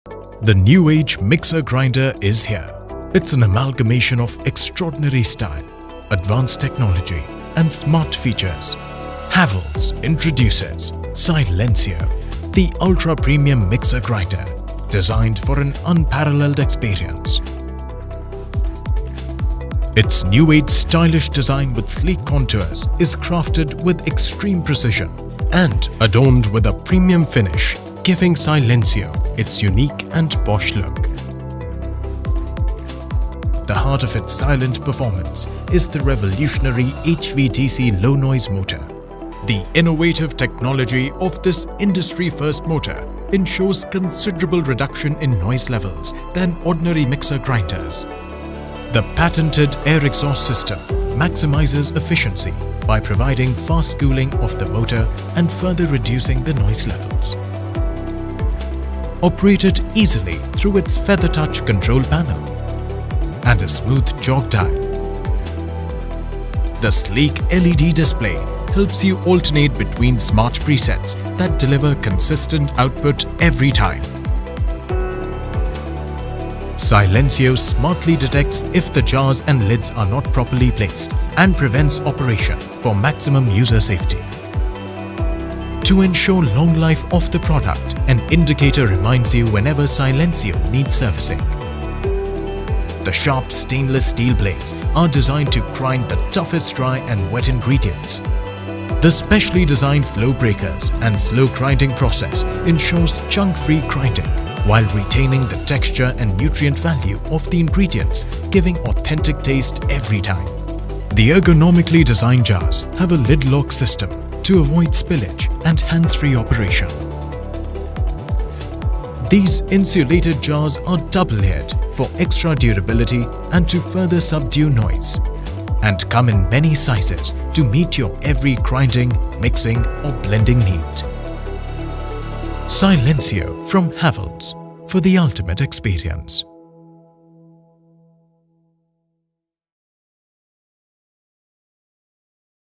The new age mixer grinder is here. It's an amalgamation of extraordinary style, advanced technology and smart features. Havells introduces Silencio, the ultra-premium mixer grinder designed for an unparalleled experience. Its new age stylish design with sleek contours is crafted with extreme precision and adorned with a premium finish, giving Silencio its unique and posh look. The heart of its silent performance is the revolutionary HVDC low noise motor. The innovative technology of this industry-first motor ensures considerable reduction in noise levels than ordinary mixer grinders. The patented air exhaust system maximizes efficiency by providing fast cooling of the motor and further reducing the noise levels. Operated easily through its feather touch control panel and a smooth jog dial. The sleek LED display helps you alternate between smart presets that deliver consistent output every time. Silencio smartly detects if the jars and lids are not properly placed and prevents operation for maximum user safety. To ensure long life of the product, an indicator reminds you whenever Silencio needs servicing. The sharp stainless steel blades are designed to grind the toughest dry and wet ingredients. The specially designed flow breakers and slow grinding process ensures chunk-free grinding while retaining the texture and nutrient value of the ingredients, giving authentic taste every time. The ergonomically designed jars have a lid lock system to avoid spillage and hands-free operation. These insulated jars are double-layered for extra durability and to further subdue noise, and come in many sizes to meet your every grinding, mixing or blending need. Silencio from Havells for the ultimate experience.